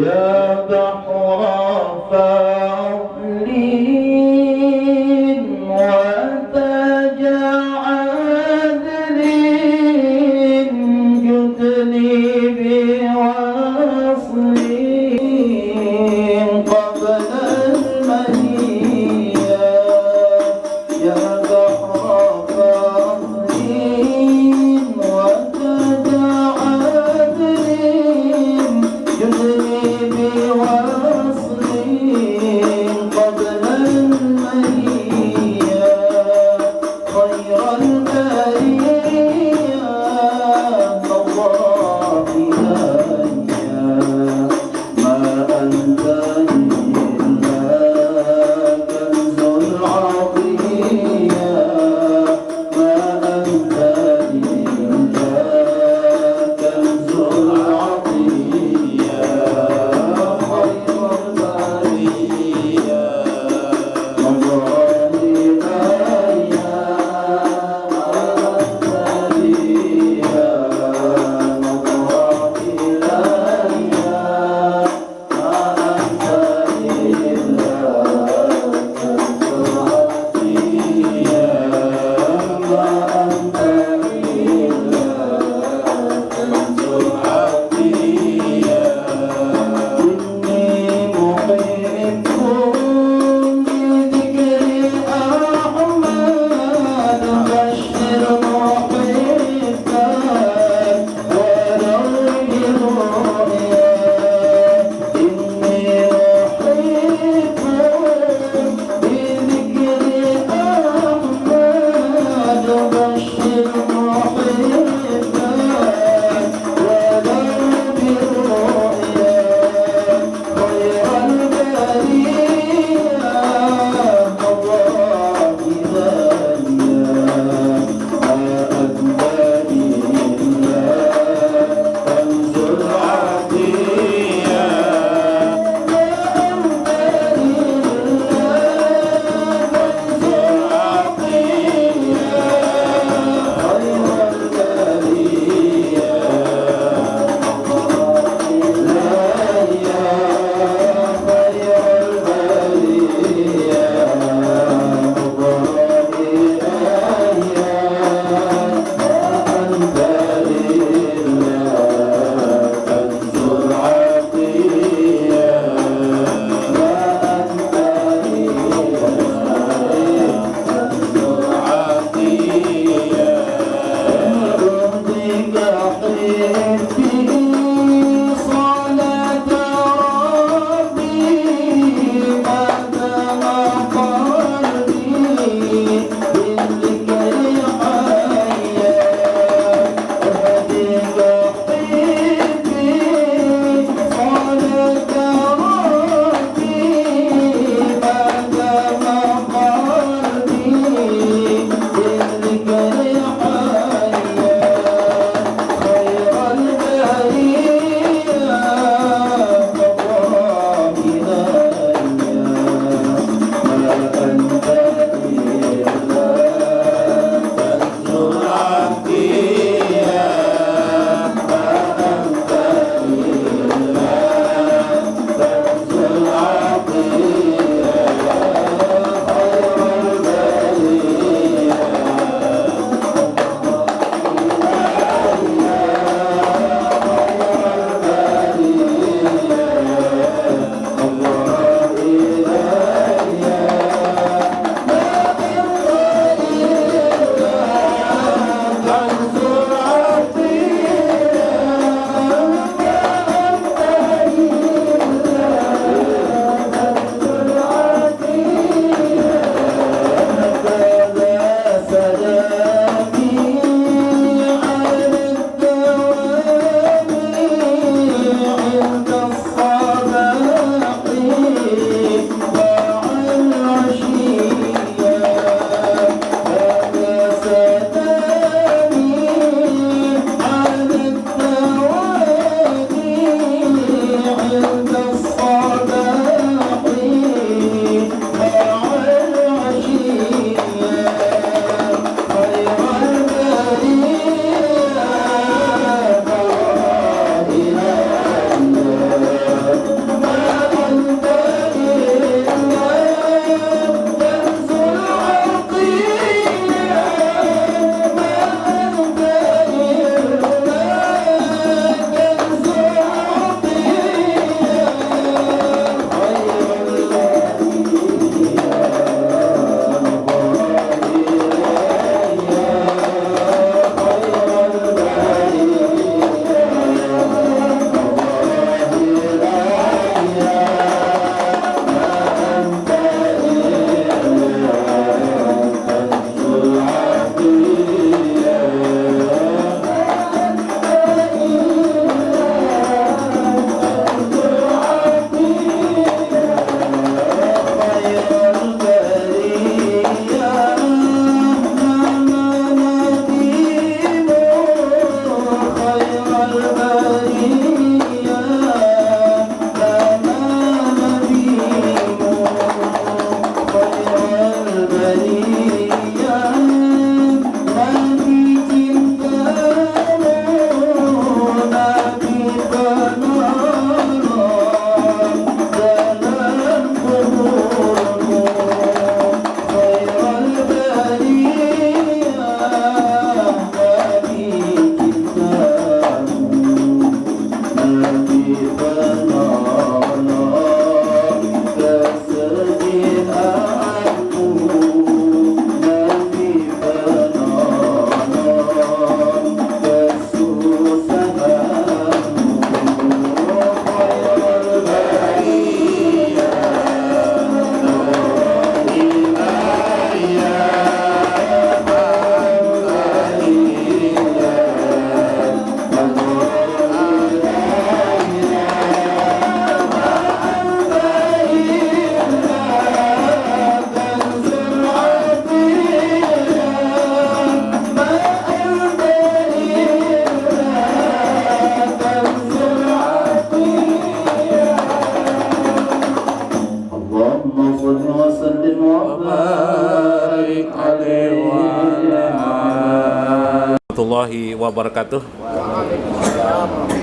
يا بحر فاضل وتاج عدل جدني بوصل قبل المنية يا بحر فاضل وتاج عدل جدني بوصل قبل المنية خير البرية الله إلهيا ما أنت إلا كنز العطية ما أنت إلا كنز العطية warahmatullahi wabarakatuh.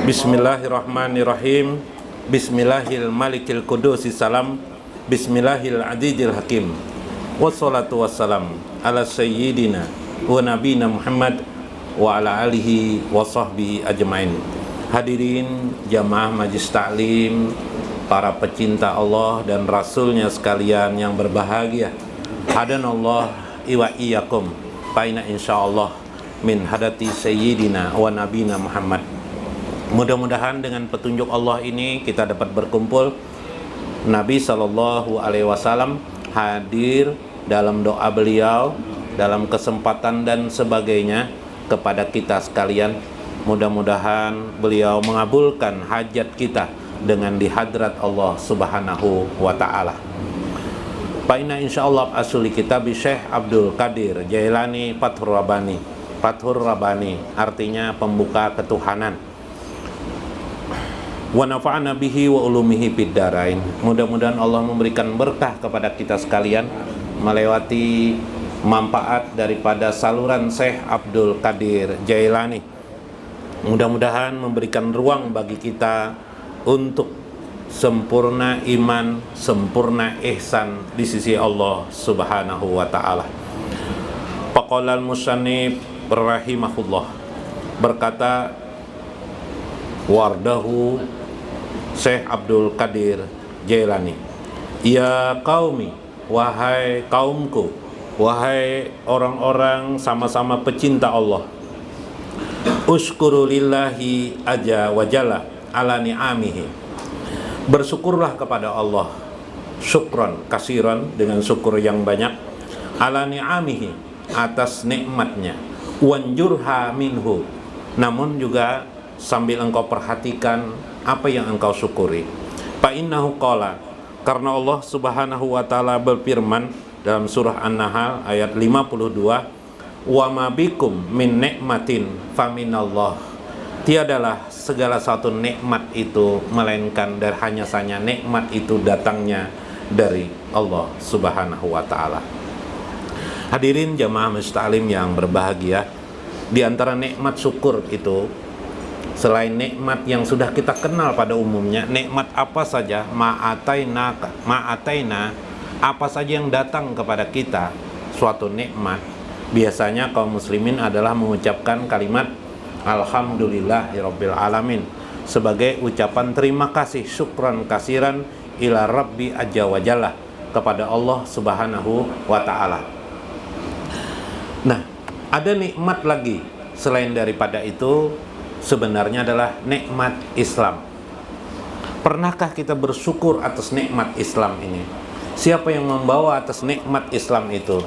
Bismillahirrahmanirrahim. Bismillahil malikil qudusis salam. Bismillahil adidil hakim. Wassalatu wassalam ala sayyidina wa nabina Muhammad wa ala alihi wa sahbihi ajmain. Hadirin jamaah majlis taklim, para pecinta Allah dan Rasulnya sekalian yang berbahagia, hadanallah iwa iyyakum faina insyaallah min hadati sayyidina wa nabina Muhammad. Mudah-mudahan dengan petunjuk Allah ini kita dapat berkumpul. Nabi sallallahu alaihi wasallam hadir dalam doa beliau, dalam kesempatan dan sebagainya kepada kita sekalian. Mudah-mudahan beliau mengabulkan hajat kita dengan di hadrat Allah Subhanahu wa taala. Paina insyaallah asuli kitab Syekh Abdul Qadir Jailani Fathur Rabbani. Fathur Rabbani artinya pembuka ketuhanan. Wa nafa'ana bihi wa ulumihi fid darain. Mudah-mudahan Allah memberikan berkah kepada kita sekalian melewati manfaat daripada saluran Syekh Abdul Qadir Jailani. Mudah-mudahan memberikan ruang bagi kita untuk sempurna iman, sempurna ihsan di sisi Allah Subhanahu wa taala. Faqala al-musannif rahimahullah, berkata wardahu Syekh Abdul Qadir Jailani, ya qaumi, wahai kaumku, wahai orang-orang sama-sama pecinta Allah, uskuru lillahi aja wajalla ala ni'amihi, bersyukurlah kepada Allah, syukron kasiran, dengan syukur yang banyak, ala ni'amihi, atas nikmatnya, wanjurha minhu, namun juga sambil engkau perhatikan apa yang engkau syukuri. Fa innahu qala, karena Allah Subhanahu wa taala berfirman dalam surah An-Nahl ayat 52, wa ma bikum min nikmatin faminallah, tiadalah segala satu nikmat itu melainkan dari hanya saja nikmat itu datangnya dari Allah Subhanahu wa taala. Hadirin jamaah majlis taklim yang berbahagia, di antara nikmat syukur itu selain nikmat yang sudah kita kenal pada umumnya, nikmat apa saja, ma'ataina, apa saja yang datang kepada kita suatu nikmat, biasanya kaum muslimin adalah mengucapkan kalimat alhamdulillahirabbil alamin sebagai ucapan terima kasih, syukran kasiran ila rabbi ajza wa jalla, kepada Allah Subhanahu wa taala. Nah, ada nikmat lagi selain daripada itu, sebenarnya adalah nikmat Islam. Pernahkah kita bersyukur atas nikmat Islam ini? Siapa yang membawa atas nikmat Islam itu?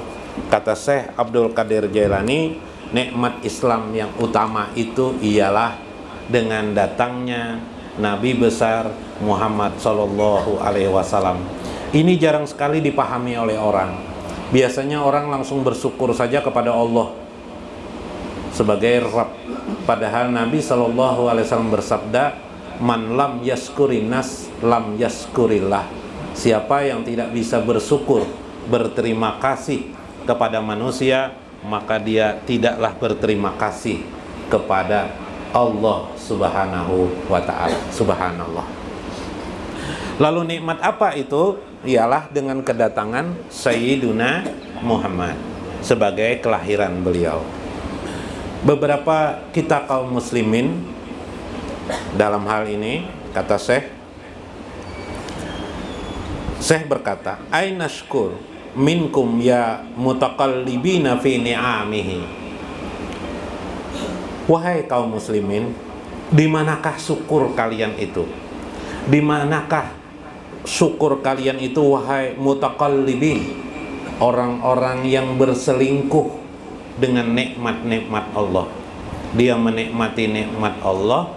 Kata Syekh Abdul Qadir Jailani, nikmat Islam yang utama itu ialah dengan datangnya Nabi besar Muhammad sallallahu alaihi wasallam. Ini jarang sekali dipahami oleh orang. Biasanya orang langsung bersyukur saja kepada Allah sebagai Rabb. Padahal Nabi sallallahu alaihi wasallam bersabda, man lam yaskurin nas lam yaskurillah. Siapa yang tidak bisa bersyukur, berterima kasih kepada manusia, maka dia tidaklah berterima kasih kepada Allah Subhanahu wa ta'ala. Subhanallah. Lalu nikmat apa itu? Ialah dengan kedatangan Sayyiduna Muhammad sebagai kelahiran beliau. Beberapa kita kaum muslimin dalam hal ini, kata Syekh berkata, aina syukur minkum ya mutaqallibina fi ni'amihi. Wahai kaum muslimin, di manakah syukur kalian itu? Di manakah syukur kalian itu, wahai mutaqallibin, orang-orang yang berselingkuh dengan nikmat-nikmat Allah. Dia menikmati nikmat Allah,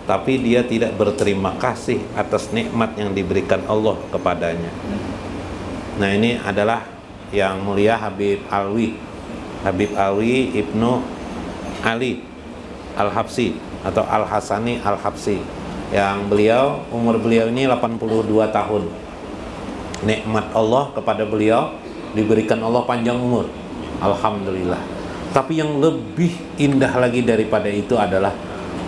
tapi dia tidak berterima kasih atas nikmat yang diberikan Allah kepadanya. Nah, ini adalah yang mulia Habib Alwi Ibnu Ali Al-Habsi atau Al-Hasani Al-Habsi, yang umur beliau ini 82 tahun. Nikmat Allah kepada beliau, diberikan Allah panjang umur, alhamdulillah. Tapi yang lebih indah lagi daripada itu adalah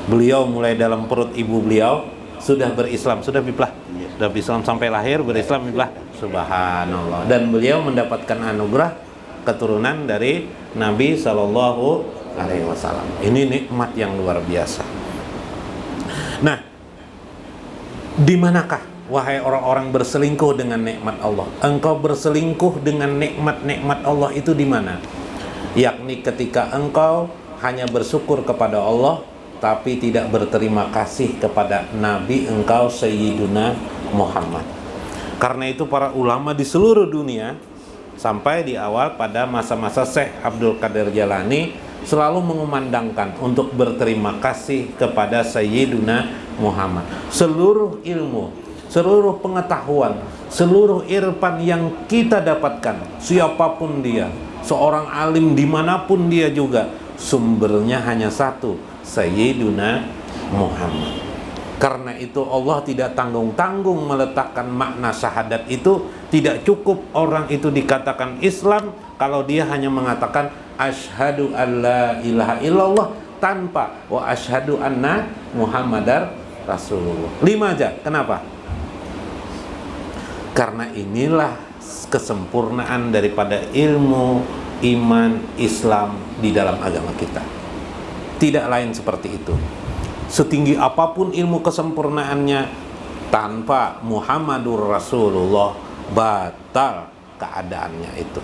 beliau mulai dalam perut ibu beliau sudah berislam, sudah biplah, sudah berislam sampai lahir, berislam biplah, subhanallah. Dan beliau mendapatkan anugerah keturunan dari Nabi Shallallahu Alaihi Wasallam. Ini nikmat yang luar biasa. Nah, di manakah wahai orang-orang berselingkuh dengan nikmat Allah? Engkau berselingkuh dengan nikmat-nikmat Allah itu di mana? Yakni ketika engkau hanya bersyukur kepada Allah tapi tidak berterima kasih kepada Nabi engkau Sayyiduna Muhammad. Karena itu para ulama di seluruh dunia sampai di awal pada masa-masa Syekh Abdul Qadir Jailani selalu mengumandangkan untuk berterima kasih kepada Sayyiduna Muhammad. Seluruh ilmu, seluruh pengetahuan, seluruh irfan yang kita dapatkan, siapapun dia, seorang alim dimanapun dia juga, sumbernya hanya satu, Sayyiduna Muhammad. Karena itu Allah tidak tanggung-tanggung meletakkan makna syahadat itu. Tidak cukup orang itu dikatakan Islam kalau dia hanya mengatakan asyhadu alla ilaha illallah tanpa wa asyhadu anna Muhammadar Rasulullah. 5 aja. Kenapa? Karena inilah kesempurnaan daripada ilmu, iman, Islam di dalam agama kita. Tidak lain seperti itu. Setinggi apapun ilmu kesempurnaannya, tanpa Muhammadur Rasulullah batal keadaannya itu.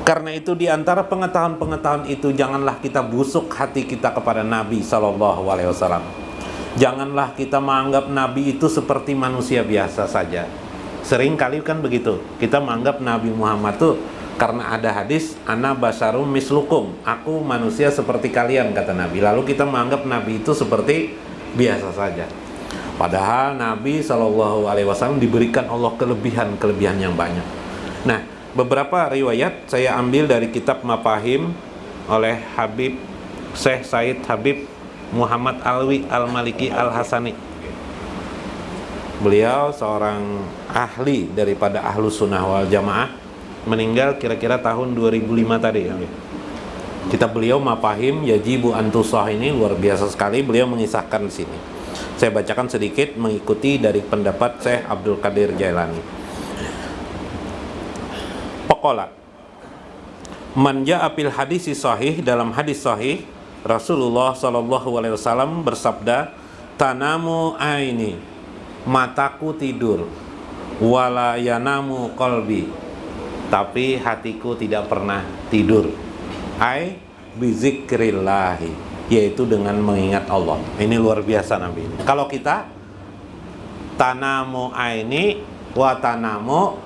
Karena itu di antara pengetahuan-pengetahuan itu, janganlah kita busuk hati kita kepada Nabi SAW. Janganlah kita menganggap Nabi itu seperti manusia biasa saja. Sering kali kan begitu, kita menganggap Nabi Muhammad tuh karena ada hadis ana basyarum mislukum, aku manusia seperti kalian, kata Nabi. Lalu kita menganggap Nabi itu seperti biasa saja. Padahal Nabi SAW diberikan Allah kelebihan-kelebihan yang banyak. Nah, beberapa riwayat saya ambil dari kitab Mafahim oleh Habib Syekh Said Habib Muhammad Alwi Al-Maliki Al-Hasani. Beliau seorang ahli daripada Ahlus Sunnah wal Jamaah, meninggal kira-kira tahun 2005 tadi ya. Kitab beliau Mafahim Yajibu Antusah ini luar biasa sekali. Beliau mengisahkan di sini. Saya bacakan sedikit mengikuti dari pendapat Syekh Abdul Qadir Jailani. Pokola man ja'a fil hadis sahih, dalam hadis sahih Rasulullah SAW bersabda, tanamu aini, mataku tidur, wala yanamu qalbi, tapi hatiku tidak pernah tidur. Ai bizikrillahi, yaitu dengan mengingat Allah. Ini luar biasa Nabi. Kalau kita tanamu aini wa tanamu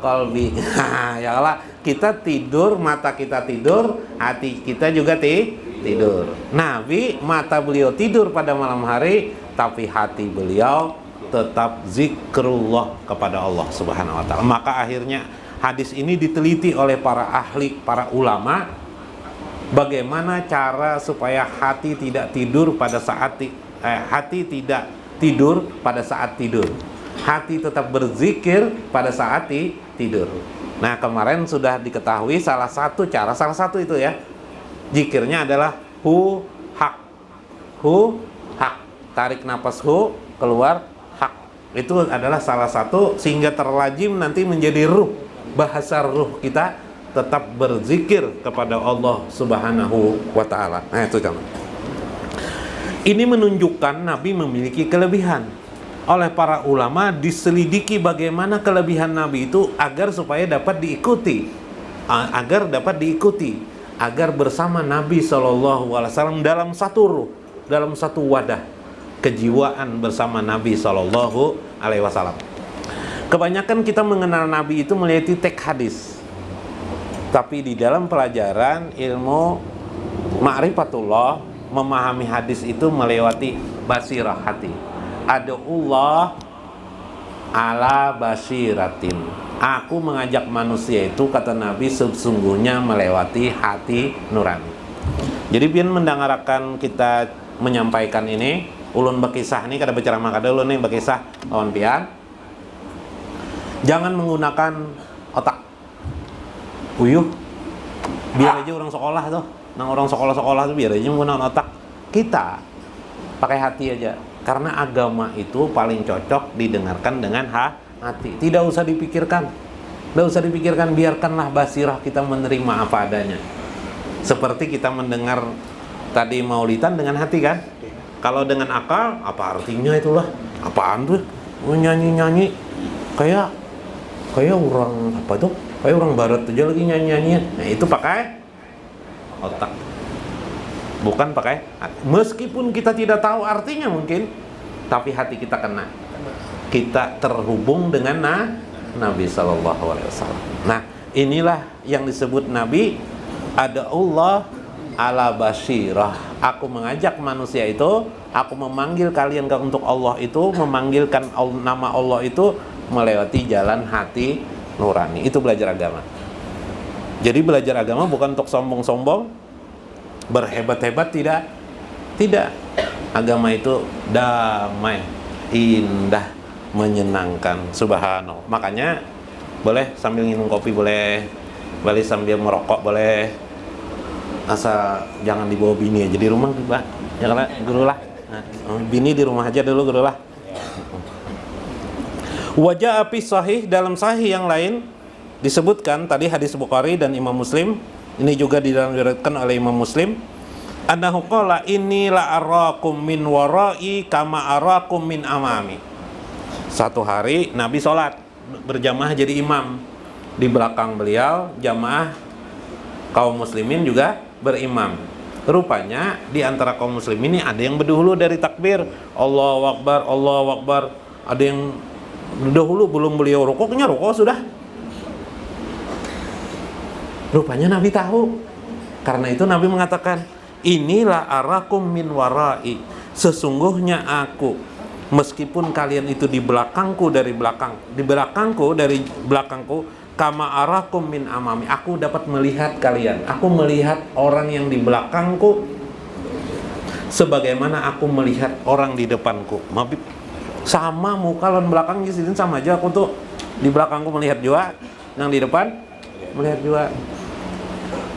qalbi. Ya Allah, kita tidur, mata kita tidur, hati kita juga tidur. Nabi, mata beliau tidur pada malam hari, tapi hati beliau tetap zikrullah kepada Allah Subhanahu wa taala. Maka akhirnya hadis ini diteliti oleh para ahli, para ulama, bagaimana cara supaya hati tidak tidur pada saat hati tidak tidur pada saat tidur. Hati tetap berzikir pada saat tidur. Nah, kemarin sudah diketahui salah satu itu ya. Zikirnya adalah hu hak. Tarik napas hu, keluar hak. Itu adalah salah satu sehingga terlajim nanti menjadi ruh. Bahasa ruh kita tetap berzikir kepada Allah Subhanahu wa taala. Nah, itu contoh. Ini menunjukkan Nabi memiliki kelebihan. Oleh para ulama diselidiki bagaimana kelebihan Nabi itu agar supaya dapat diikuti. Agar bersama Nabi SAW dalam satu ruh, dalam satu wadah, kejiwaan bersama Nabi SAW. Kebanyakan kita mengenal Nabi itu melewati teks hadis. Tapi di dalam pelajaran ilmu ma'rifatullah, memahami hadis itu melewati basirah hati. Adullah ala basiratin. Aku mengajak manusia itu, kata Nabi, sesungguhnya melewati hati nurani. Jadi pian mendengarkan kita menyampaikan ini, ulun berkisah nih, kada berceramah kada ulun nih berkisah lawan pian. Jangan menggunakan otak. Uyuh, Biar aja orang sekolah tuh, orang sekolah tuh biar aja menggunakan otak. Kita pakai hati aja. Karena agama itu paling cocok didengarkan dengan hati. Tidak usah dipikirkan. Tidak usah dipikirkan, biarkanlah basirah kita menerima apa adanya. Seperti kita mendengar tadi maulidan dengan hati kan? Kalau dengan akal, apa artinya itulah? Apaan tuh? Nyanyi-nyanyi kayak orang apa tuh? Kayak orang barat aja lagi nyanyi-nyanyi. Nah, itu pakai otak. Bukan pakai hati. Meskipun kita tidak tahu artinya mungkin, tapi hati kita kena. Kita terhubung dengan Nabi Sallallahu Alaihi Wasallam. Nah, inilah yang disebut Nabi ada Allah ala basirah. Aku mengajak manusia itu, aku memanggil kalian untuk Allah itu, memanggilkan nama Allah itu melewati jalan hati nurani. Itu belajar agama. Jadi belajar agama bukan untuk sombong-sombong, berhebat-hebat, tidak. Agama itu damai, indah, menyenangkan. Subhanallah. Makanya boleh sambil minum kopi, boleh sambil merokok, boleh, asal jangan dibawa bini aja di rumah, Pak. Janganlah guru lah. Nah, bini di rumah aja dulu, guru lah. Wajah api sahih, dalam sahih yang lain disebutkan tadi hadis Bukhari dan Imam Muslim, ini juga diriwayatkan oleh Imam Muslim, annahu qala inni la arakum min warai kama arakum min amami. Satu hari Nabi sholat berjamaah jadi imam, di belakang beliau jamaah kaum muslimin juga berimam. Rupanya di antara kaum muslimin ini ada yang berdahulu dari takbir Allahu Akbar, Allahu Akbar. Ada yang dahulu belum beliau rukuknya rukuk sudah. Rupanya Nabi tahu. Karena itu Nabi mengatakan, inilah arakum min warai. Sesungguhnya aku, meskipun kalian itu di belakangku dari belakangku, kama arakum min amami. Aku dapat melihat kalian. Aku melihat orang yang di belakangku sebagaimana aku melihat orang di depanku. Sama muka lawan belakang sidin sama aja. Aku tuh di belakangku melihat juga, yang di depan melihat juga.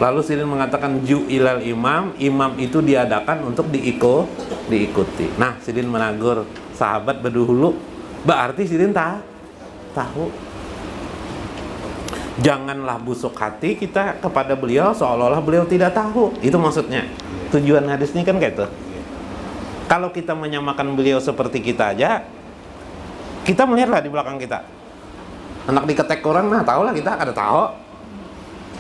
Lalu sidin mengatakan ju'ilal imam itu diadakan untuk diikuti. Nah, sidin menegur sahabat berdahulu, berarti sidin tahu. Janganlah busuk hati kita kepada beliau seolah-olah beliau tidak tahu. Itu maksudnya. Tujuan hadis ini kan kayak itu. Kalau kita menyamakan beliau seperti kita aja, kita melihatlah di belakang kita. Anak diketek orang, nah tahulah kita ada tahu.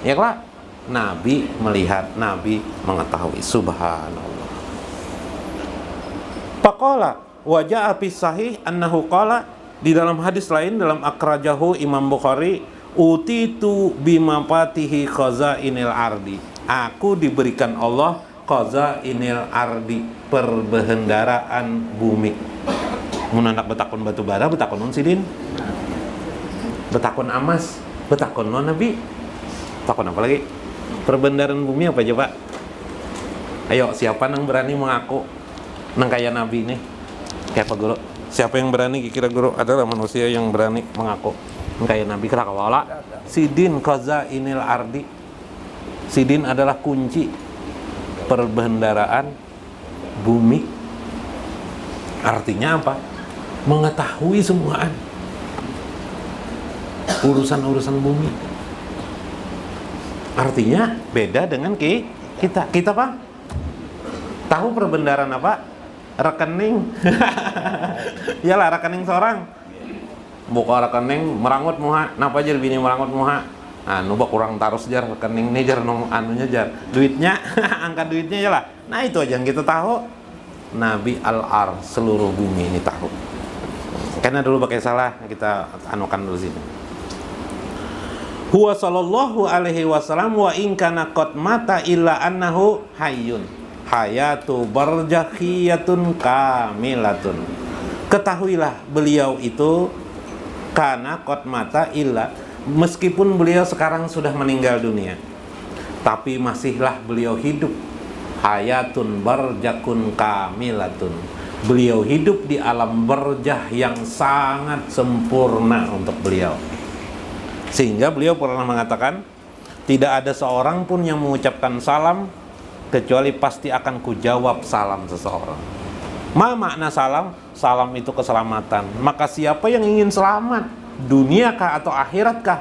Ya kan? Nabi melihat, Nabi mengetahui. Subhanallah. Faqala wajah api sahih annahu qala, di dalam hadis lain dalam akrajahu Imam Bukhari, utitu bimafatihi khazainil ardi. Aku diberikan Allah khazainil ardi, perbendaharaan bumi. Mun anak betakon batu bara, betakon non sidin, betakon amas, betakon non Nabi, betakon apa lagi? Perbendaharaan bumi apa aja, Pak? Ayo, siapa yang berani mengaku nang kayak Nabi nih? Kayak apa, Guru? Siapa yang berani kira Guru? Adalah manusia yang berani mengaku nang kayak Nabi kira kawala. Sidin khazainil ardi. Sidin adalah kunci perbendaharaan bumi. Artinya apa? Mengetahui semuaan urusan-urusan bumi. Artinya beda dengan kita. Kita Pak tahu perbendaharaan apa? Rekening. Iyalah rekening seorang. Buka rekening merangut muha. Napa aja bini merangut muha? Anu bak kurang taruh jar rekening nih jar nong anunya jar. Duitnya angkat duitnya ya lah. Nah itu aja yang kita tahu. Nabi al-ar seluruh bumi ini tahu. Karena dulu pakai salah kita anukan dulu sini. Huwa sallallahu alaihi wasallam wa in kana qad mata illa annahu hayyun. Hayatu barzakhiyatun kamilatun. Ketahuilah beliau itu kana qad mata illa, meskipun beliau sekarang sudah meninggal dunia, tapi masihlah beliau hidup. Hayatun barjakun kamilatun. Beliau hidup di alam barzah yang sangat sempurna untuk beliau. Sehingga beliau pernah mengatakan, Tidak ada seorang pun yang mengucapkan salam kecuali pasti akan kujawab salam seseorang. Ma makna salam? Salam itu keselamatan. Maka siapa yang ingin selamat, dunia kah atau akhirat kah,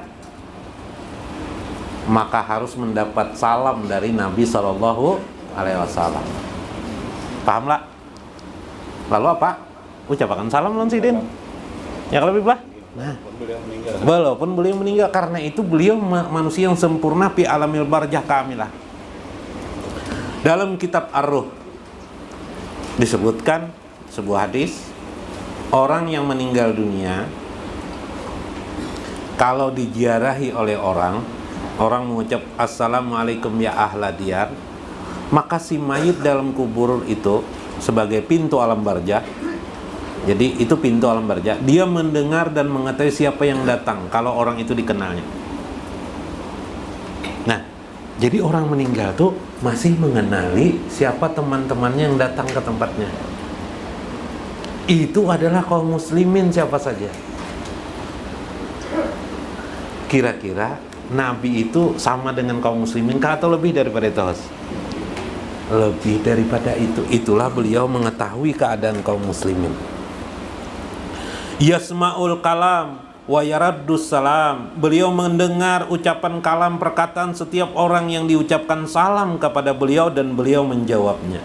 maka harus mendapat salam dari Nabi Shallallahu Alaihi Wasallam. Paham lah? Lalu apa? Ucapkan salam non sidin. Ya lebih belah. Nah, walaupun beliau meninggal, karena itu beliau manusia yang sempurna fi alamil barzah kamilah. Dalam kitab Ar-Ruh disebutkan sebuah hadis, orang yang meninggal dunia kalau diziarahi oleh orang mengucap assalamualaikum ya ahla diyar, maka si mayit dalam kubur itu sebagai pintu alam barzah. Jadi itu pintu alam barzah. Dia mendengar dan mengetahui siapa yang datang kalau orang itu dikenalnya. Nah, jadi orang meninggal tuh masih mengenali siapa teman-temannya yang datang ke tempatnya. Itu adalah kaum muslimin siapa saja. Kira-kira Nabi itu sama dengan kaum muslimin kah atau lebih daripada itu? Lebih daripada itu. Itulah beliau mengetahui keadaan kaum muslimin. Yasma'ul kalam wa yaraddus salam. Beliau mendengar ucapan kalam, perkataan setiap orang yang diucapkan salam kepada beliau dan beliau menjawabnya.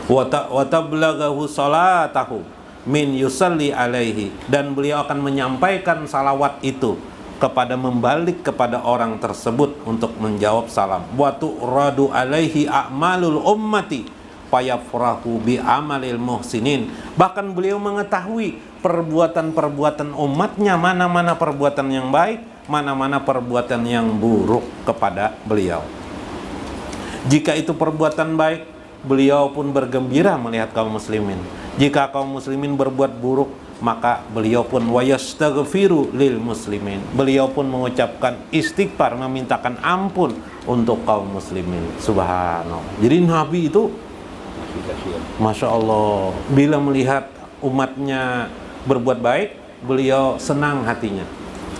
Wa tablaghahu salatahu min yusalli alaihi. Dan beliau akan menyampaikan salawat itu kepada membalik kepada orang tersebut untuk menjawab salam. Wa tu'radu alaihi a'malul ummati fayafrahu bi amalil muhsinin. Bahkan beliau mengetahui perbuatan-perbuatan umatnya, mana-mana perbuatan yang baik, mana-mana perbuatan yang buruk kepada beliau. Jika itu perbuatan baik, beliau pun bergembira melihat kaum muslimin. Jika kaum muslimin berbuat buruk, maka beliau pun wayastaghfiru lil muslimin. Beliau pun mengucapkan istighfar, memintakan ampun untuk kaum muslimin. Subhanallah. Jadi Nabi itu Masya Allah, bila melihat umatnya berbuat baik, beliau senang hatinya.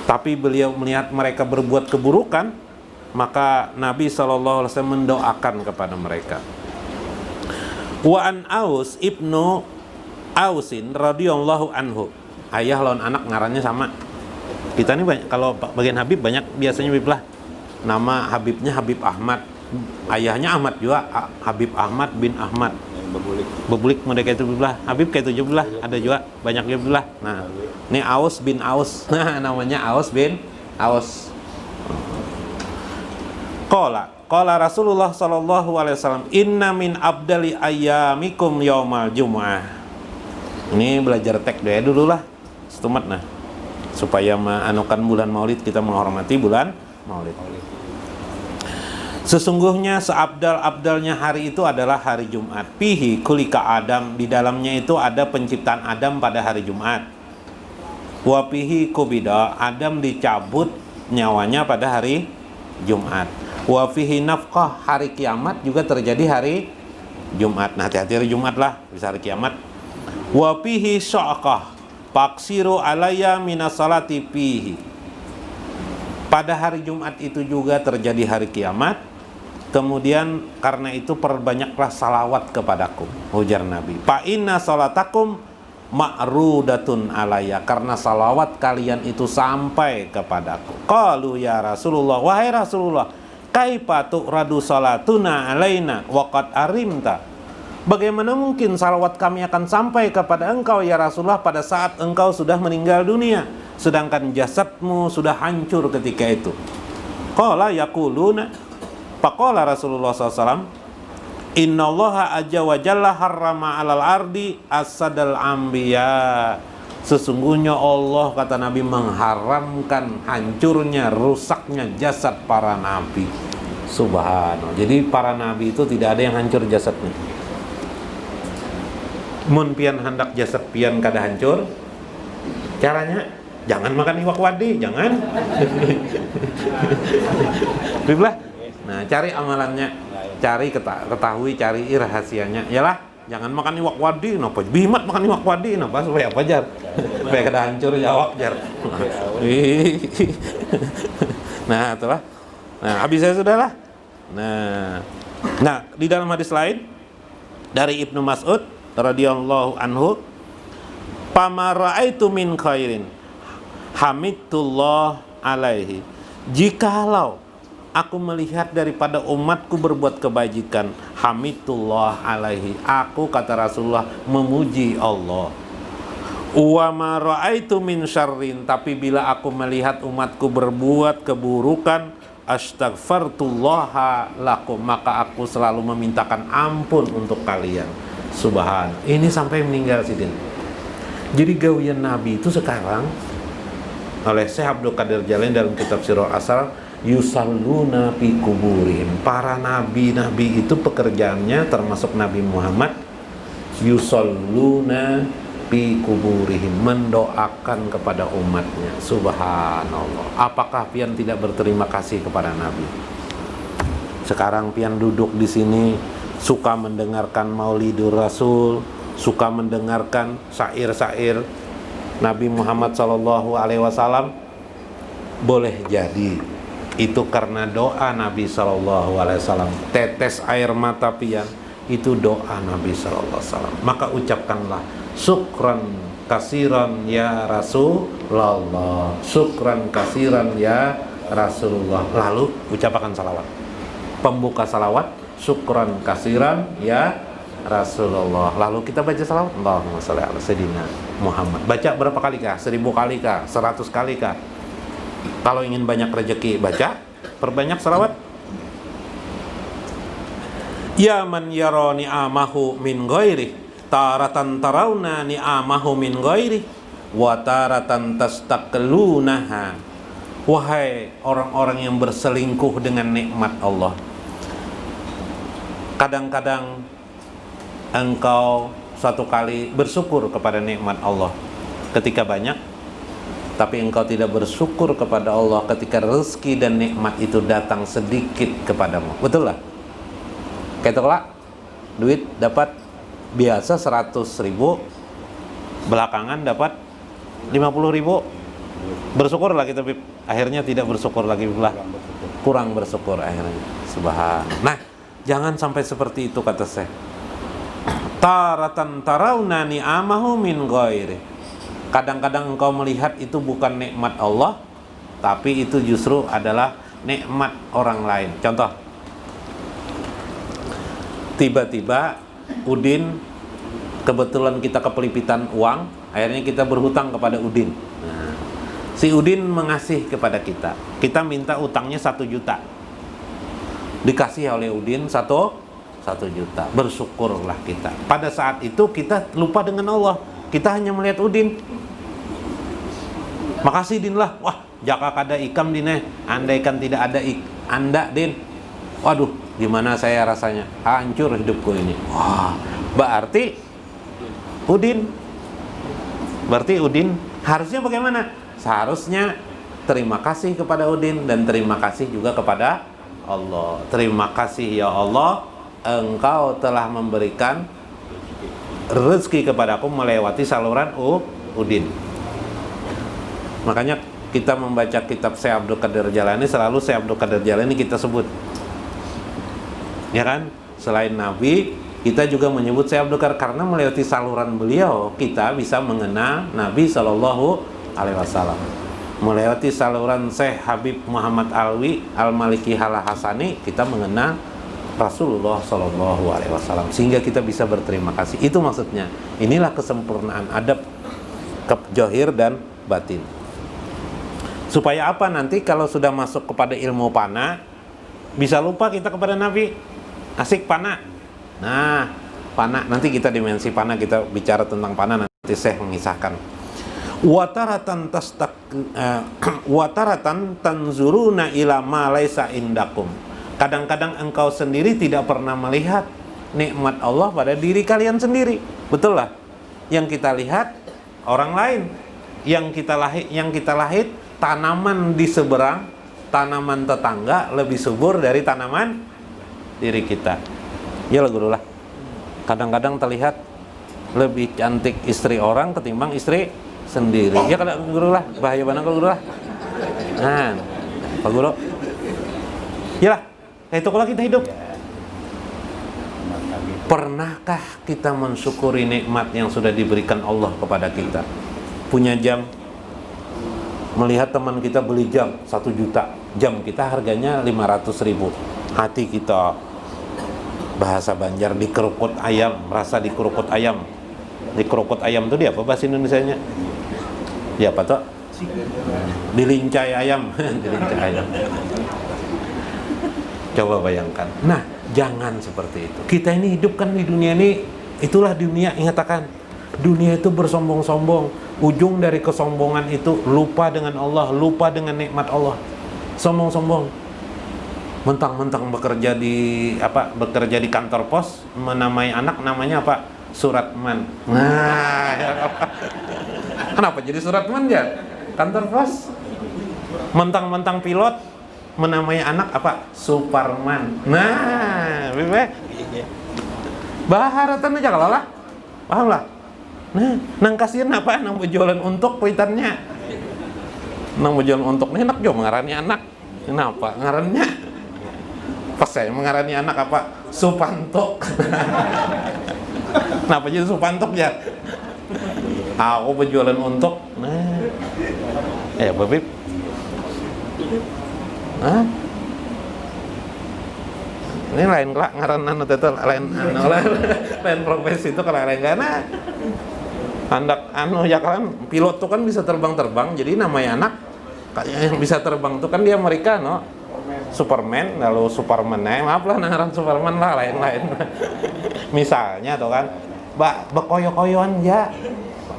Tapi beliau melihat mereka berbuat keburukan, maka Nabi SAW mendoakan kepada mereka. Wa an Aus ibnu Ausin radhiyallahu anhu. Ayah lawan anak ngarannya sama. Kita ini banyak, kalau bagian Habib banyak biasanya Habib lah. Nama Habibnya Habib Ahmad. Ayahnya Ahmad juga, Habib Ahmad bin Ahmad. Bebulik model kayak itu belah. Habib kayak 17 ada juga, banyak juga belah. Nah, ini Aus bin Aus. Nah, namanya Aus bin Aus. Qala Rasulullah sallallahu alaihi wasallam, "Inna min abdali ayyamikum yaumal jumu'ah." Ini belajar teks dulu lah. Setumat nah. Supaya menganukan bulan Maulid, kita menghormati bulan Maulid. Sesungguhnya seabdal-abdalnya hari itu adalah hari Jumat. Fihi kulika Adam, di dalamnya itu ada penciptaan Adam pada hari Jumat. Wa fihi kubida, Adam dicabut nyawanya pada hari Jumat. Wa fihi nafkah, hari kiamat juga terjadi hari Jumat. Nah, hati-hati hari Jumat lah, bisa hari kiamat. Wa fihi sya'qah, faksiru alayya minas salati fihi. Pada hari Jumat itu juga terjadi hari kiamat. Kemudian karena itu perbanyaklah salawat kepadaku, ujar Nabi. Fa inna salatakum ma'rudatun alayya, karena salawat kalian itu sampai kepadaku. Qalu ya Rasulullah, wahai Rasulullah, kaifa tu'radu salatuna alaina wa qad arimta. Bagaimana mungkin salawat kami akan sampai kepada engkau ya Rasulullah pada saat engkau sudah meninggal dunia, sedangkan jasadmu sudah hancur ketika itu. Qala yaquluna, faqala Rasulullah SAW, innallaha azza wa jalla harrama alal ardi asadal anbiya. Sesungguhnya Allah, kata Nabi, mengharamkan hancurnya, rusaknya jasad para nabi. Subhanallah. Jadi para nabi itu tidak ada yang hancur jasadnya. Mun pian hendak jasad pian kada hancur, caranya jangan makan iwak wadi, jangan. Biblah. Nah, cari amalannya, cari ketahui, cari rahasianya. Yalah, jangan makan iwak wadi, napa bimat makan iwak wadi, napa supaya apa jar? Supaya kada hancur jawab jar. Nah, itulah. Nah, habis saya sudahlah. Nah, di dalam hadis lain dari Ibnu Mas'ud radhiyallahu anhu, "Pama ra'aitu min khairin hamidullah alaihi." Jikalau aku melihat daripada umatku berbuat kebajikan, hamidullah alaihi, aku, kata Rasulullah, memuji Allah. Wa ma ra'aitu min syarrin, tapi bila aku melihat umatku berbuat keburukan, astaghfartullaha lakum, maka aku selalu memintakan ampun untuk kalian. Subhan. Ini sampai meninggal sidin. Jadi gawian Nabi itu sekarang oleh Syekh Abdul Qadir Jailani dalam kitab Sirrul Asrar, yusalluna fi kuburihim. Para nabi-nabi itu pekerjaannya, termasuk Nabi Muhammad, yusalluna fi kuburihim, mendoakan kepada umatnya. Subhanallah. Apakah pian tidak berterima kasih kepada Nabi? Sekarang pian duduk di sini suka mendengarkan Maulidur Rasul, suka mendengarkan syair-syair Nabi Muhammad SAW. Boleh jadi itu karena doa Nabi SAW. Tetes air mata pian itu doa Nabi SAW. Maka ucapkanlah syukran kasiran ya Rasulullah, syukran kasiran ya Rasulullah. Lalu ucapkan salawat. Pembuka salawat, syukran kasiran ya Rasulullah. Lalu kita baca salawat, Allahumma sholli ala sayyidina Muhammad. Baca berapa kali kah? 1000 kali kah? 100 kali kah? Kalau ingin banyak rezeki, baca perbanyak salawat. Ya man yara ni'amahu min ghairi, taratan tarawna ni'amahu min ghairi, wa taratan tastaqlunaha. Wahai orang-orang yang berselingkuh dengan nikmat Allah, kadang-kadang engkau satu kali bersyukur kepada nikmat Allah ketika banyak, tapi engkau tidak bersyukur kepada Allah ketika rezeki dan nikmat itu datang sedikit kepadamu. Betul lah? Kayak tolak duit dapat biasa 100.000, belakangan dapat 50.000, bersyukur lagi, tapi akhirnya tidak bersyukur lagi, kurang bersyukur akhirnya. Subhan. Nah, jangan sampai seperti itu, kata saya. Taratan tarawna ni'amahu min ghairi. Kadang-kadang engkau melihat itu bukan nikmat Allah, tapi itu justru adalah nikmat orang lain. Contoh, tiba-tiba Udin, kebetulan kita kepelipitan uang, akhirnya kita berhutang kepada Udin. Nah, si Udin mengasih kepada kita, kita minta utangnya 1 juta, dikasih oleh Udin 1 juta, bersyukurlah kita. Pada saat itu kita lupa dengan Allah, kita hanya melihat Udin. Makasih Din lah, wah jaka kada ikam Din, andaikan tidak ada anda Din, waduh gimana saya rasanya, hancur hidupku ini. Wah, berarti Udin harusnya bagaimana? Seharusnya terima kasih kepada Udin dan terima kasih juga kepada Allah. Terima kasih ya Allah, engkau telah memberikan rezeki kepadaku melewati saluran Udin. Makanya kita membaca kitab Syekh Abdul Qadir Jailani, selalu Syekh Abdul Qadir Jailani kita sebut, ya kan? Selain Nabi, kita juga menyebut Syekh Abdul Qadir, karena melewati saluran beliau kita bisa mengenal Nabi Shallallahu Alaihi Wasallam. Melewati saluran Syekh Habib Muhammad Alwi Al-Maliki Al-Hasani, kita mengenal Rasulullah Shallallahu Alaihi Wasallam, sehingga kita bisa berterima kasih. Itu maksudnya. Inilah kesempurnaan adab johir dan batin. Supaya apa? Nanti kalau sudah masuk kepada ilmu pana, bisa lupa kita kepada Nabi. Asik pana. Nah, pana, nanti kita dimensi pana, kita bicara tentang pana, nanti saya mengisahkan. Wataratan tanzuruna ila ma laisa indakum. Kadang-kadang engkau sendiri tidak pernah melihat nikmat Allah pada diri kalian sendiri. Betul lah. Yang kita lihat orang lain. Yang kita lahir tanaman di seberang, tanaman tetangga lebih subur dari tanaman diri kita. Ya lah guru lah. Kadang-kadang terlihat lebih cantik istri orang ketimbang istri sendiri. Ya kalau guru lah, bahaya banget kalau guru lah. Nah, Pak Guru. Yalah, itu kalau kita hidup. Pernahkah kita mensyukuri nikmat yang sudah diberikan Allah kepada kita? Punya jam, melihat teman kita beli jam 1 juta, jam kita harganya 500.000. Hati kita, bahasa Banjar, dikerukut ayam, merasa dikerukut ayam. Dikerukut ayam itu dia apa bahasa Indonesianya? Ya apa tuh? Dilincai ayam. Dilincai ayam. Coba bayangkan. Nah, jangan seperti itu. Kita ini hidup kan di dunia ini, itulah dunia, ingatakan. Dunia itu bersombong-sombong. Ujung dari kesombongan itu lupa dengan Allah, lupa dengan nikmat Allah. Sombong-sombong. Mentang-mentang bekerja di kantor pos, menamai anak namanya apa? Suratman. Nah, kenapa jadi Suratman ya? Kantor pos. Mentang-mentang pilot, menamai anak apa? Suparman. Nah, bebek. Baharatan aja kalau lah. Paham lah. Nah, nang kasihan apa? Nang berjualan untuk kuitannya. Nang berjualan untuk nih enak juga mengarani anak. Kenapa? Ngarannya pas saya mengarani anak apa? Supantok. Kenapa jadi Supantok ya? Aku berjualan untuk. Nah. Bebek. Hah? Ini lain kelak ngaran anu itu lain profesi itu kalau lain karena hendak anu ya kan pilot tuh kan bisa terbang-terbang, jadi namanya anak yang bisa terbang tuh kan dia mereka Superman, lalu Superman maaf lah ngaran Superman lah lain-lain. Misalnya tuh kan bekoyo-koyoan ya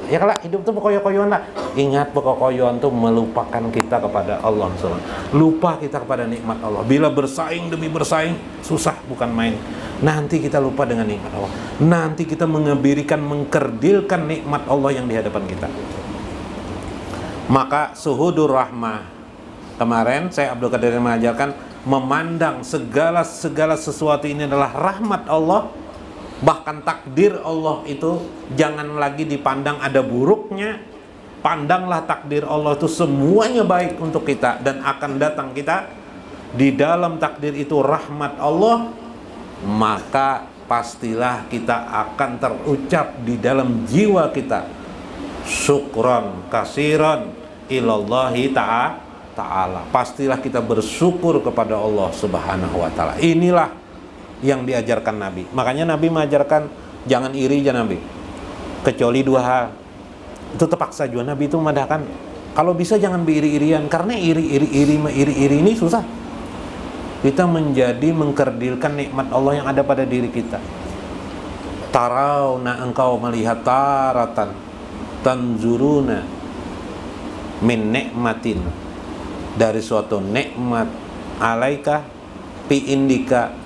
kalau hidup tuh bekoyo-koyoan lah. Ingat bekoyo-koyoan tuh melupakan kita kepada Allah SWT. Lupa kita kepada nikmat Allah. Bila bersaing demi bersaing susah bukan main. Nanti kita lupa dengan nikmat Allah. Nanti kita mengkerdilkan nikmat Allah yang di hadapan kita. Maka suhudur rahmah. Kemarin saya Abdul Qadir mengajarkan memandang segala sesuatu ini adalah rahmat Allah. Bahkan takdir Allah itu jangan lagi dipandang ada buruknya. Pandanglah takdir Allah itu semuanya baik untuk kita. Dan akan datang kita di dalam takdir itu rahmat Allah. Maka pastilah kita akan terucap di dalam jiwa kita, syukran kasiran ilallahi ta'ala. Pastilah kita bersyukur kepada Allah Subhanahu wa ta'ala. Inilah yang diajarkan Nabi. Makanya Nabi mengajarkan jangan iri aja Nabi. Kecuali 2 hal. Itu terpaksa juga Nabi itu memadahkan. Kalau bisa jangan beriri-irian, karena iri ini susah. Kita menjadi mengkerdilkan nikmat Allah yang ada pada diri kita. Tarawna, engkau melihat taratan tanzuruna min nikmatin, dari suatu nikmat alaika pi indika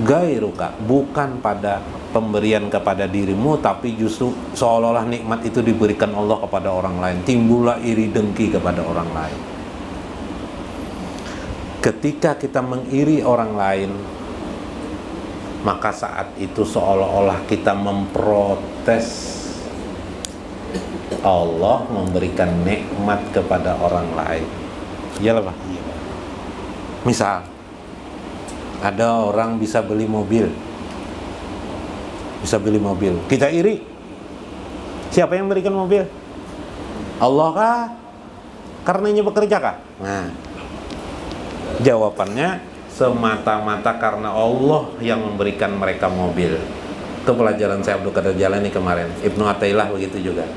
gairuka, bukan pada pemberian kepada dirimu, tapi justru seolah-olah nikmat itu diberikan Allah kepada orang lain. Timbullah iri dengki kepada orang lain. Ketika kita mengiri orang lain, maka saat itu seolah-olah kita memprotes Allah memberikan nikmat kepada orang lain. Iyalah Pak. Misal ada orang bisa beli mobil, kita iri. Siapa yang memberikan mobil? Allah kah? Karenanya bekerja kah? Nah, jawabannya semata-mata karena Allah yang memberikan mereka mobil. Itu pelajaran saya Abdul Qadir Jailani kemarin. Ibnu Athaillah begitu juga.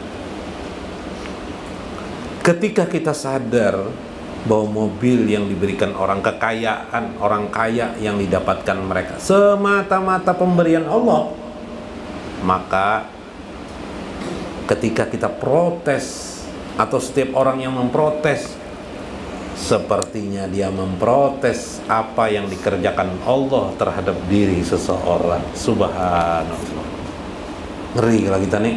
Ketika kita sadar bahwa mobil yang diberikan orang kekayaan, orang kaya yang didapatkan mereka semata-mata pemberian Allah, maka ketika kita protes atau setiap orang yang memprotes, sepertinya dia memprotes apa yang dikerjakan Allah terhadap diri seseorang. Subhanallah, ngeri lah kita nih.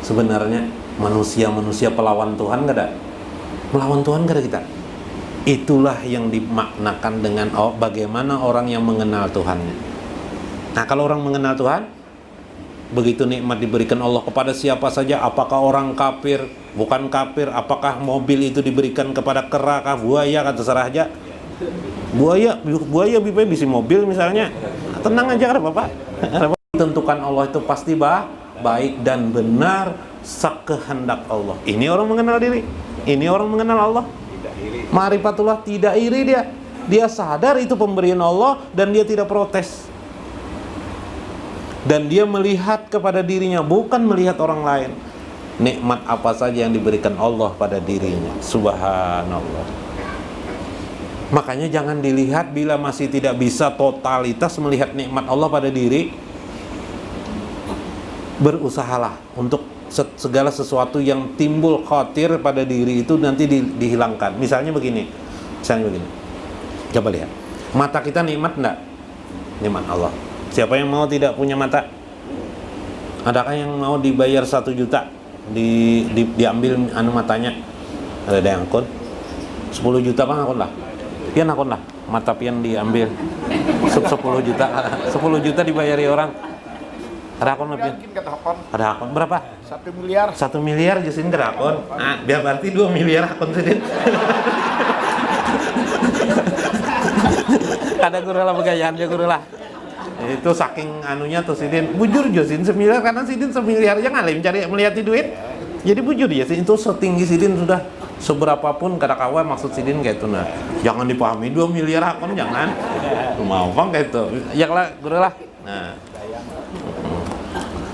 Sebenarnya manusia pelawan Tuhan gak ada? Melawan Tuhan gak ada kita? Itulah yang dimaknakan dengan bagaimana orang yang mengenal Tuhannya. Nah, kalau orang mengenal Tuhan, begitu nikmat diberikan Allah kepada siapa saja, apakah orang kafir, bukan kafir, apakah mobil itu diberikan kepada kera kah, buaya kah, terserah aja, Buaya bisa mobil misalnya. Tenang aja, Bapak. Tentukan Allah itu pasti baik dan benar sekehendak Allah. Ini orang mengenal diri. Ini orang mengenal Allah. Ma'rifatullah, tidak iri dia. Dia sadar itu pemberian Allah dan dia tidak protes. Dan dia melihat kepada dirinya, bukan melihat orang lain. Nikmat apa saja yang diberikan Allah pada dirinya. Subhanallah. Makanya jangan dilihat bila masih tidak bisa totalitas melihat nikmat Allah pada diri. Berusahalah untuk segala sesuatu yang timbul khawatir pada diri itu nanti dihilangkan. Misalnya begini. Coba lihat. Mata kita nikmat enggak? Nikmat Allah. Siapa yang mau tidak punya mata? Adakah yang mau dibayar 1 juta diambil matanya? Ada yang akun? 10 juta bang akun lah. Pian akun lah. Mata pian diambil 10 juta. 10 juta dibayari orang. Ada akun lebih? Ada akun berapa? 1 miliar. 1 miliar Jasin ke akun. Nah, biar berarti 2 miliar akun Sidin. Ada guru lah begayaan ya guru lah. Itu saking anunya tuh Sidin. Bujur Jasin 1 miliar karena Sidin 1 miliar aja ngalim cari melihat duit. Jadi bujur ya Sidin itu setinggi Sidin sudah seberapapun kata kawan maksud Sidin kayak itu nah. Jangan dipahami 2 miliar akun jangan. Mau bang kayak itu. Ya lah guru lah. Nah.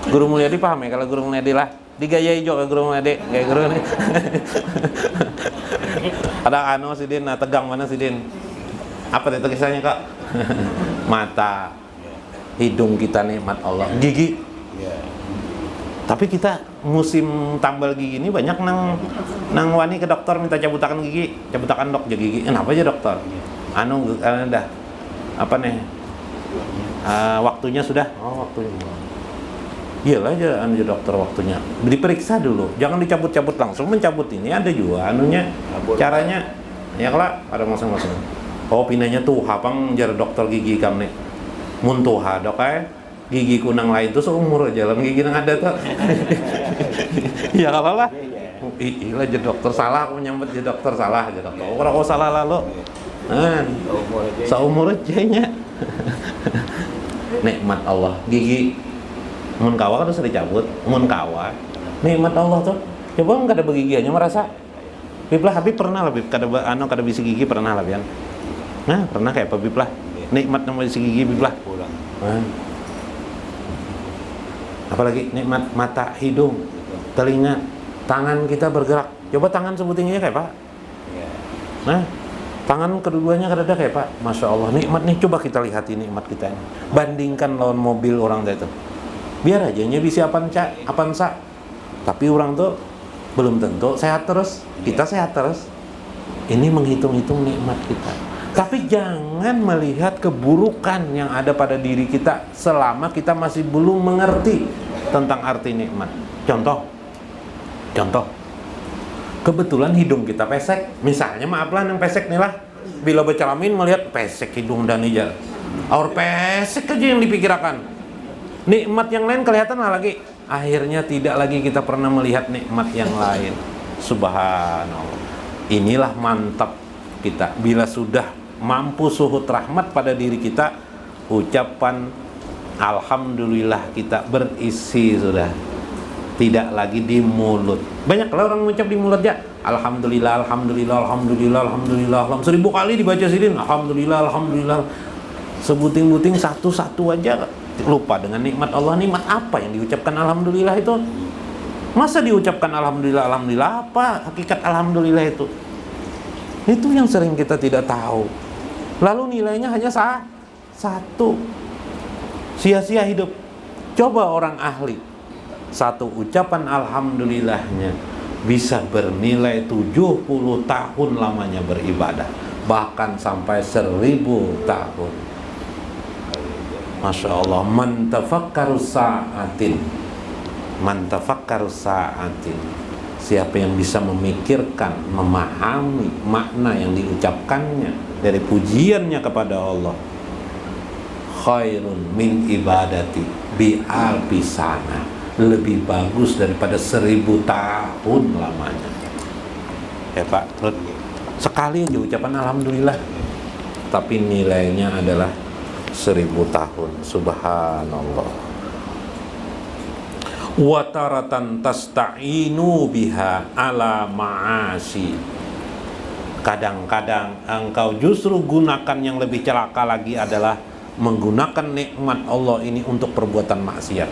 Guru Mulyadi paham ya kalau Guru Mulyadi lah digayai juga Guru Mulyadi kayak guru ini. Ada Sidin, nah tegang mana Sidin? Apa itu kisahnya Kak? Mata, hidung kita nikmat Allah, gigi. Tapi kita musim tambal gigi ini banyak nang wani ke dokter minta cabutakan gigi, cabutakan dok jadi gigi. Kenapa aja dokter? Dah apa nih? Waktunya sudah. Oh waktunya. Iyalah aja dokter waktunya. Diperiksa dulu, jangan dicabut-cabut langsung mencabut ini ada juga anunya caranya. Ya kelak ada masing-masing. Oh pindahnya tuh hapang jar dokter gigi kami. Mun tuh dok gigi kunang lain tuh seumur aja lah gigi nang ada tuh. Ya kalau lah. Iya aja dokter salah aku nyambut aja dokter salah aja dokter. Orang kok salah lalu. Seumur aja nya. Nikmat Allah gigi mun kawa kan sering cabut, mun kawa nikmat Allah tuh. Coba enggak ada begigiannya merasa. Biblah Habib pernah lah Bib, kada bisi gigi pernah lah Bian. Nah, pernah kayak apa Biblah? Nikmat nama bisi gigi Biblah. Apalagi nikmat mata, hidung, telinga, tangan kita bergerak. Coba tangan sebutinnya kayak Pak. Nah, tangan keduanya kada ada kayak Pak. Masya Allah, nikmat nih. Coba kita lihat ini nikmat kita ini. Bandingkan lawan mobil orang itu. Biar aja bisa apansa. Tapi orang tuh belum tentu sehat terus. Kita sehat terus. Ini menghitung-hitung nikmat kita. Tapi jangan melihat keburukan yang ada pada diri kita selama kita masih belum mengerti tentang arti nikmat. Contoh. Kebetulan hidung kita pesek. Misalnya maaflah yang pesek nih lah. Bila berceramin melihat pesek hidung dan ijal. Aur pesek aja yang dipikirkan. Nikmat yang lain kelihatan lagi. Akhirnya tidak lagi kita pernah melihat nikmat yang lain. Subhanallah. Inilah mantap kita. Bila sudah mampu suhud rahmat pada diri kita, ucapan alhamdulillah kita berisi sudah. Tidak lagi di mulut. Banyak lah orang mengucap di mulut ya. Alhamdulillah, alhamdulillah, alhamdulillah, alhamdulillah. 1000 kali dibaca Sidin. Alhamdulillah, alhamdulillah. Sebuting-buting satu-satu aja. Lupa dengan nikmat Allah. Nikmat apa yang diucapkan alhamdulillah itu? Masa diucapkan alhamdulillah, alhamdulillah apa hakikat alhamdulillah itu? Itu yang sering kita tidak tahu. Lalu nilainya hanya satu. Sia-sia hidup. Coba orang ahli. Satu ucapan alhamdulillahnya bisa bernilai 70 tahun lamanya beribadah. Bahkan sampai 1000 tahun. Masya Allah, man tafakkarus sa'atin. Siapa yang bisa memikirkan, memahami makna yang diucapkannya dari pujiannya kepada Allah, khairun min ibadati bi alfi sana, lebih bagus daripada 1000 tahun lamanya. Ya Pak, terus sekali aja ucapan alhamdulillah tapi nilainya adalah 1000 tahun. Subhanallah. Wa taratan tasta'inu biha ala ma'asi. Kadang-kadang engkau justru gunakan yang lebih celaka lagi adalah menggunakan nikmat Allah ini untuk perbuatan maksiat.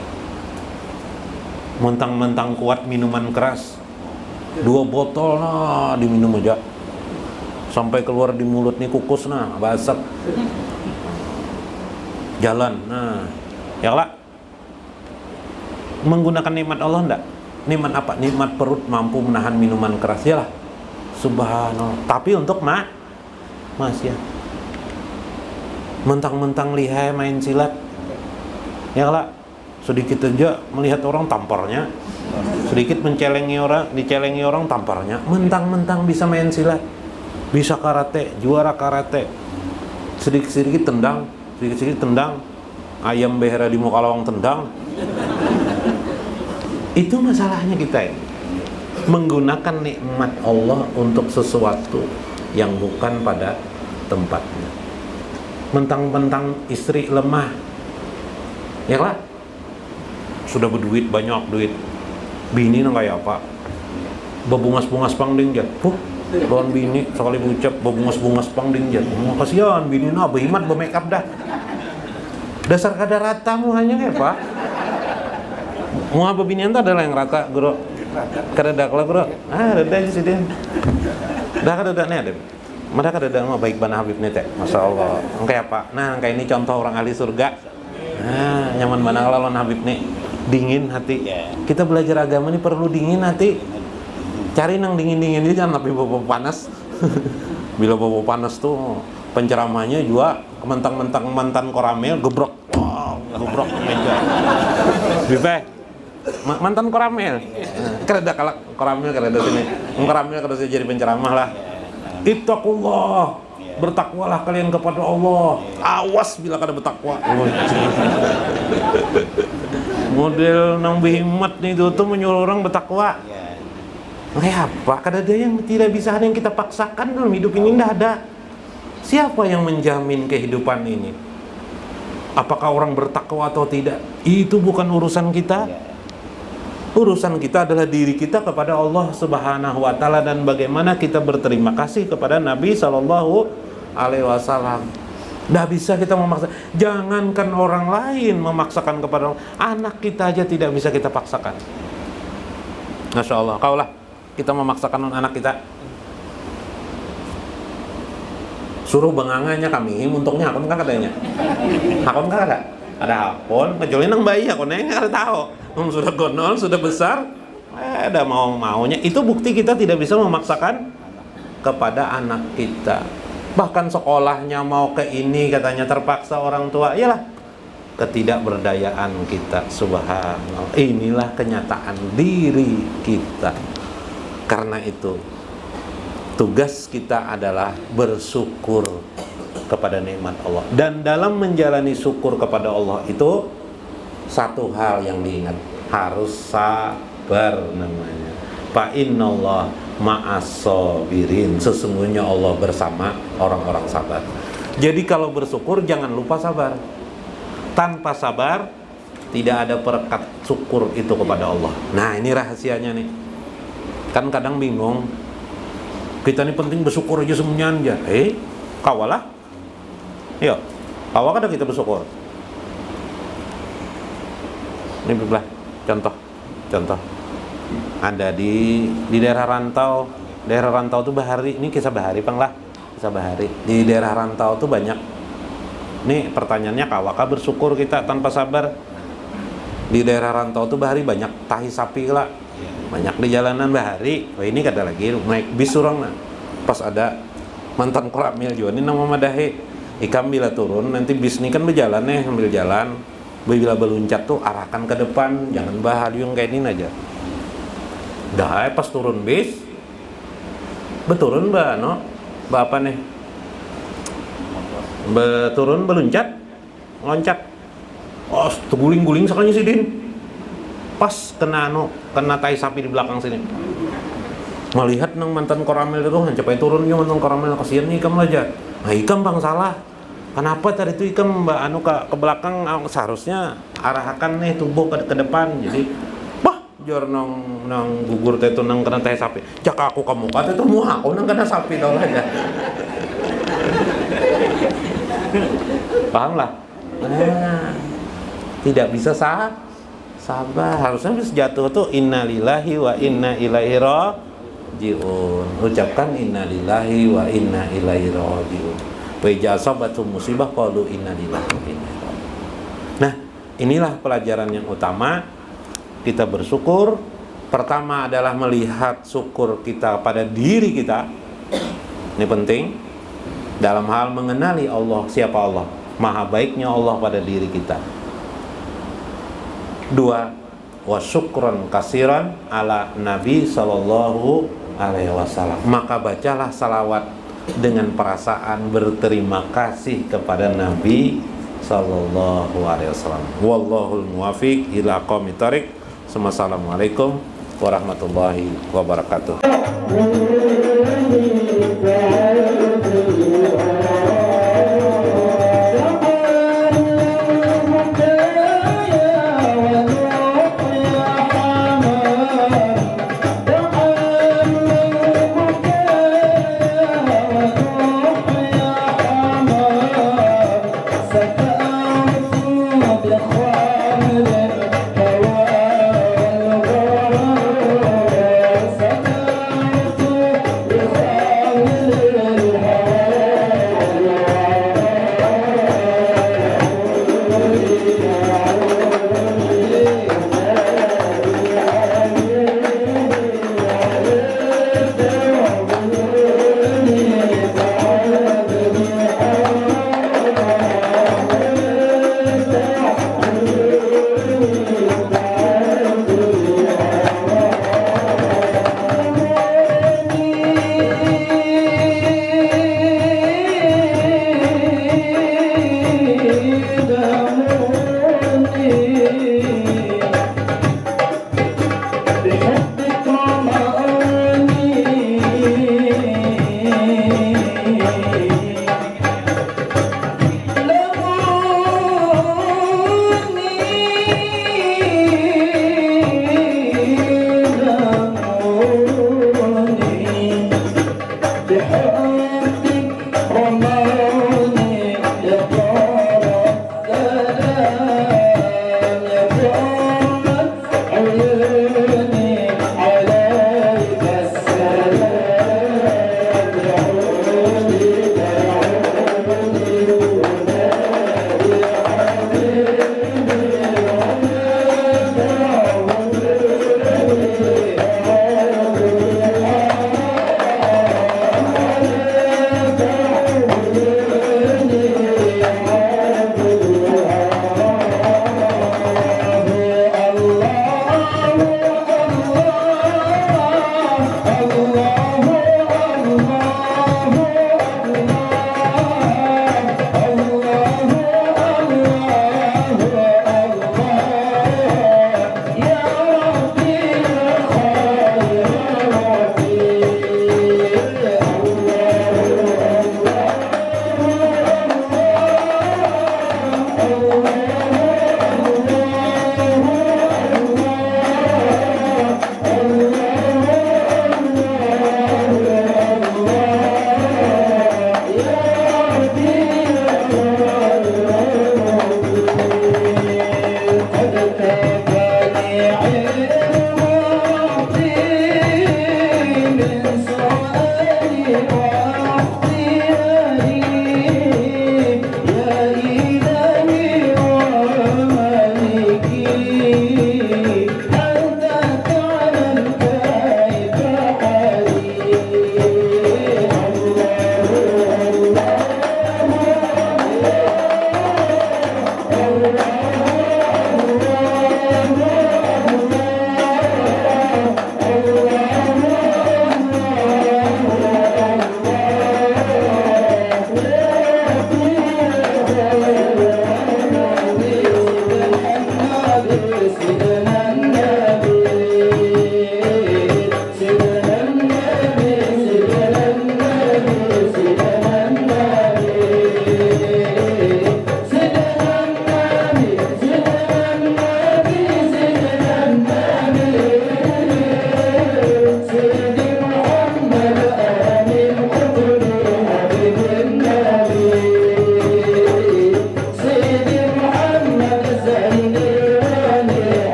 Mentang-mentang kuat minuman keras, 2 botol nah diminum aja sampai keluar di mulut nih kukus nah basah jalan. Nah ya lah, menggunakan nikmat Allah enggak? Nikmat apa? Nikmat perut mampu menahan minuman keras, ya lah. Subhanallah. Tapi untuk maksiat. Mentang-mentang lihai main silat, ya lah, sedikit aja melihat orang tamparnya, sedikit dicelengi orang tamparnya. Mentang-mentang bisa main silat, bisa karate, juara karate, sedikit-sedikit tendang, ayam behera di muka lawang tendang. Itu masalahnya kita ini, menggunakan nikmat Allah untuk sesuatu yang bukan pada tempatnya. Mentang-mentang istri lemah, ya lah, sudah berduit, banyak duit, bini nang kayak apa, bebungas-bungas pangding jat, lawan bini sekali bucap bebungas-bungas pangding jat, kasihan bini na behimat be-make up dah, dasar kadar ratamu hanya kayak apa. Mau apa bini anda adalah yang rata, bro. Keredak lah, bro. Reda aja sih dia. Dah keredak nih ada. Mana keredak mah baik bana Habib nih teh. Masya Allah. Kayak apa? Nah, kayak ini contoh orang ahli surga. Nah, nyaman mana lawan Habib nih. Dingin hati. Kita belajar agama ini perlu dingin hati. Cari nang dingin-dingin ini jangan tapi bobo panas. Bila bobo panas tuh penceramahnya juga mentang-mentang mantan koramil gebrok. Wow, gebrok meja. Bibe. Mantan koramil. Kereda kalau koramil kereda sini. Koramil kereda jadi penceramah lah. Ittaqullah. Bertakwalah kalian kepada Allah. Awas bila kada bertakwa. Model nang bihimat nih itu tuh menyuruh orang bertakwa. Kayak apa? Kada ada yang tidak bisa, ada yang kita paksakan dalam hidup ini, tidak ada. Siapa yang menjamin kehidupan ini? Apakah orang bertakwa atau tidak? Itu bukan urusan kita. Urusan kita adalah diri kita kepada Allah Subhanahu wa taala dan bagaimana kita berterima kasih kepada Nabi sallallahu alaihi wasallam. Tidak bisa kita memaksa. Jangankan orang lain memaksakan kepada orang, anak kita aja tidak bisa kita paksakan. Masya Allah, kaulah kita memaksakan anak kita. Suruh benganganya kami, untungnya akun kan katanya. Akun kan ada akun, kecuali nang bayi akunnya nggak tahu. Sudah gonol, sudah besar, ada maunya. Itu bukti kita tidak bisa memaksakan kepada anak kita. Bahkan sekolahnya mau ke ini katanya terpaksa orang tua. Iyalah ketidakberdayaan kita. Subhanallah. Inilah kenyataan diri kita. Karena itu tugas kita adalah bersyukur kepada nikmat Allah. Dan dalam menjalani syukur kepada Allah itu satu hal yang diingat, harus sabar namanya. Fa innallah ma'as-sabirin. Sesungguhnya Allah bersama orang-orang sabar. Jadi kalau bersyukur jangan lupa sabar. Tanpa sabar tidak ada perekat syukur itu kepada Allah. Nah, ini rahasianya nih. Kan kadang bingung. Kita ini penting bersyukur aja semuanya aja. Kawalah. Yuk, kawal kada kita bersyukur. Ini belah contoh. Ada di daerah rantau. Daerah rantau tuh Bahari. Ini kisah Bahari, Pang lah. Kisah Bahari. Di daerah rantau tuh banyak. Nih pertanyaannya, kawakah bersyukur kita tanpa sabar? Di daerah rantau tuh Bahari banyak tahi sapi lah. Banyak di jalanan Bahari. Wah, ini kada lagi naik bis orang nah. Pas ada mantan koramil juga ini nama madahe. Ikam bila turun nanti bis ini kan berjalan sambil jalan. Bila beluncat tuh arahkan ke depan, jangan bahaliung kayak ini aja. Dah pas turun bis, beturun ba no, ba apa nih? Beturun beluncat, loncat. Oh, terguling-guling sekalinya si Din. Pas kena tai sapi di belakang sini. Melihat nang mantan koramil itu, capai turunnya mantan koramil, kasihan nih kamu aja. Nah, ikam bang salah. Kenapa tadi itu ikam mbak anu ke belakang, seharusnya arahkan nih tubuh ke depan. Jadi wah jor nang gugur teh nang kena teh sapi. Jak aku kamu kata itu muak aku nang kena sapi tau aja. Paham lah. Nah, tidak bisa sabar. Harusnya bisa jatuh tuh innalillahi wa inna ilaihi rajiun. Ucapkan innalillahi wa inna ilaihi rajiun. Wa idza asabatu musibah qalu innalillahi wa inna ilaihi rajiun. Nah, inilah pelajaran yang utama. Kita bersyukur. Pertama adalah melihat syukur kita pada diri kita. Ini penting. Dalam hal mengenali Allah, siapa Allah, maha baiknya Allah pada diri kita. Dua, wa syukran kasiran ala Nabi sallallahu alaihi wasallam. Maka bacalah salawat dengan perasaan berterima kasih kepada Nabi sallallahu alaihi wasallam. Wallahul muwafiq ila aqwamit thoriq. Assalamualaikum warahmatullahi wabarakatuh. بحق